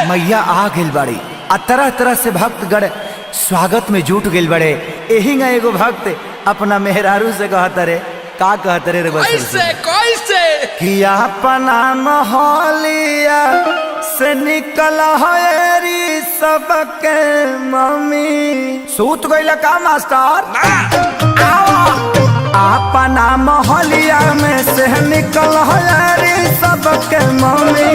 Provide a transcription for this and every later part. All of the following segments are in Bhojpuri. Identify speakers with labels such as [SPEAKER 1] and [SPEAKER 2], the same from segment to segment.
[SPEAKER 1] मैया आ गइल बाड़ी आ तरह तरह से भक्तगण स्वागत में जुट गइल बड़े। यही ना एगो भक्त अपना मेहरारू से कहत रे, का कहत रे
[SPEAKER 2] कैसे कैसे
[SPEAKER 1] कि अपना मोहलिया से निकल हरी सबके मम्मी। सूत गइल का मास्टर? अपना मोहलिया में से निकल हरी सबके मम्मी।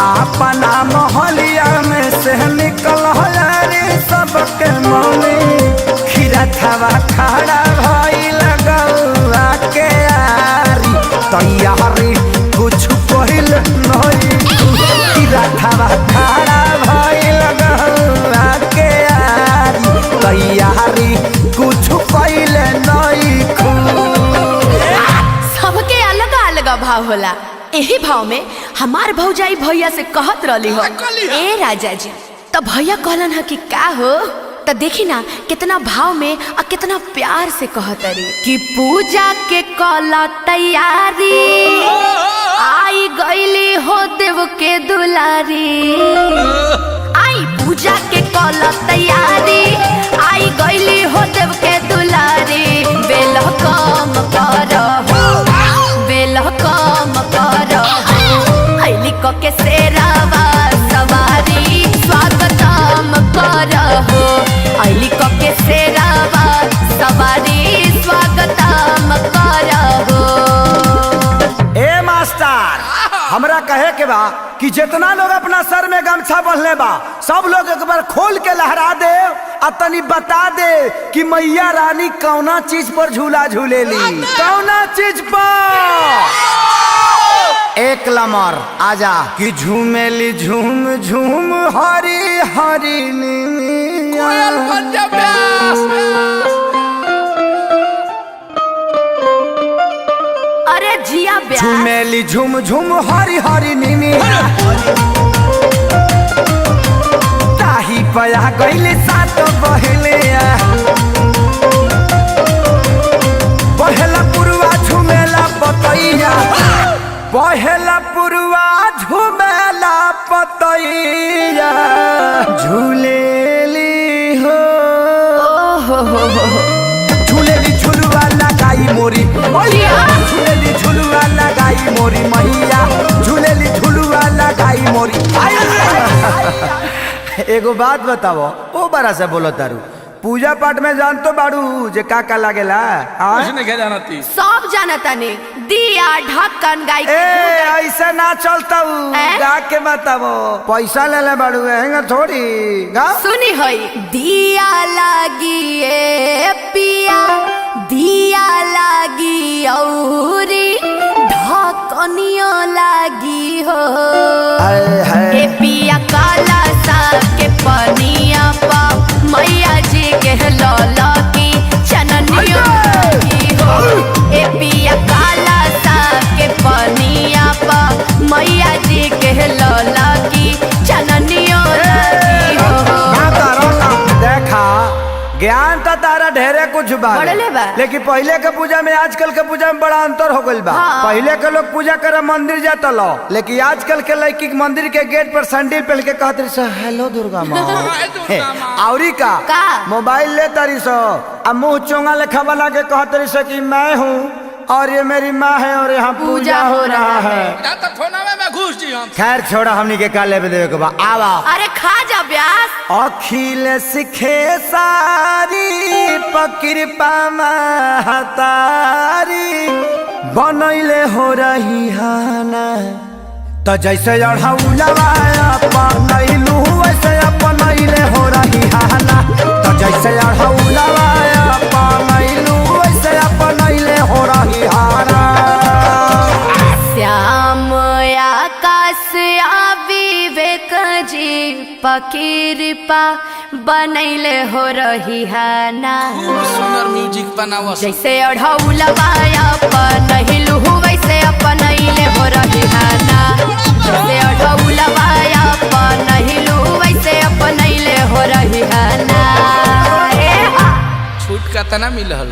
[SPEAKER 1] अपना मोहलिया में से निकल हरी सबके मम्मी। खीरा थवा खड़ा भइल गौआ के आरी तैयारी कुछ पहिल नहीं। खीरा थवा खड़ा भइल गौआ के आरी तैयारी कुछ पहिल नहीं।
[SPEAKER 3] सबके अलग अलग भाव होला। यही भाव में हमार भौजाई भैया से कहत रहली हो, ए राजा जी, तो भैया कहलन है कि का हो, तो देखी ना कितना भाव में और कितना प्यार से कहत रही कि पूजा के कला तैयारी आई गईली हो देव के दुलारी। आई पूजा के कला तैयारी आई गईली हो देव के दुलारी। बेल कम करहो, बेल कम करहो, अइली क के सेरावा सवारी स्वागतम करहो। अइली क के सेरावा सवारी स्वागतम करहो।
[SPEAKER 1] ए मास्टर, हमरा कहे के बा कि जितना लोग अपना सर में गमछा बंधले बा सब लोग एक बार खोल के लहरा दे और तनी बता दे कि मैया रानी कौना चीज पर झूला झूलेली, कौना चीज पर। एक लमर आजा कि झूमेली झूम झूम हरी हरी
[SPEAKER 2] कोयल पंजाब व्यास।
[SPEAKER 3] अरे जिया ब्यास।
[SPEAKER 1] झूमेली झूम झूम हरी हरी नीनी। ताही पया गईले सात बहिले। पहला पुरवा झूमेला पतैया, पहला पुरवा झूमेला पतैया। झूलेली हो झूलेली झुलवा लगाई मोरी मैया। झूलेली झुलवा लगाई मोरी मैया। झूलेली झुलवा लगाई मोरी। एगो बात बताओ, ओ बड़ा से बोलो तारू, पूजा पाठ में जान तो बाड़ू जे का का लागेला?
[SPEAKER 2] उसने क्या जानती?
[SPEAKER 3] सब जानता ने दिया ढक्कन गाय के
[SPEAKER 1] ऐसा ना चलता गा के बताओ। पैसा ले ले बाड़ू हैंगा थोड़ी गा।
[SPEAKER 3] सुनी होई दिया लागी ए पिया, दिया लागी औरी ढक्कनियो लागी हो। ए पिया काला सा के पनिया पा मैया जी के लौला की चननियो लागी हो। ए पिया काला सा के पनिया पा मैया जी के लौला की चननियो लागी हो।
[SPEAKER 1] देखा ज्ञान तो तारा ढेरे कुछ बा, लेकिन पहले के पूजा में आजकल के पूजा में बड़ा अंतर हो गइल बा।
[SPEAKER 3] हाँ।
[SPEAKER 1] पहले के लोग पूजा करे मंदिर जाता लो, लेकिन आजकल के लड़की मंदिर के गेट पर सैंडल पहन के कहते रही हेलो दुर्गा माँ। औरी का मोबाइल ले तारी सो अब मुँह चोंगा लेखा बना के कहते रही कि मैं हूँ और ये मेरी माँ है और यहाँ पूजा हो रहा है। खैर छोड़ा, हमनी के का लेवे देवे के बा। आवा
[SPEAKER 3] अरे खा जा ब्यास।
[SPEAKER 1] अखिल सिखे सारी पकृपा महतारी बनैले हो रही हाना। तो जैसे अढ़ौलवा अपनैलू वैसे अपनैले हो रही हाना। तो जैसे अढ़ौलवा अपनैलू वैसे अपनैले हो रही हाना।
[SPEAKER 3] श्याम आकाश विवेक जी पकृपा बनैले हो रही है ना।
[SPEAKER 2] सुंदर म्यूजिक बनावा।
[SPEAKER 3] जैसे अढ़ौलवा अपनैलू वैसे अपनैले हो रही है ना। जैसे अढ़ौलवा अपनैलू वैसे अपनैले हो रही है ना।
[SPEAKER 2] छूट का तना मिलल।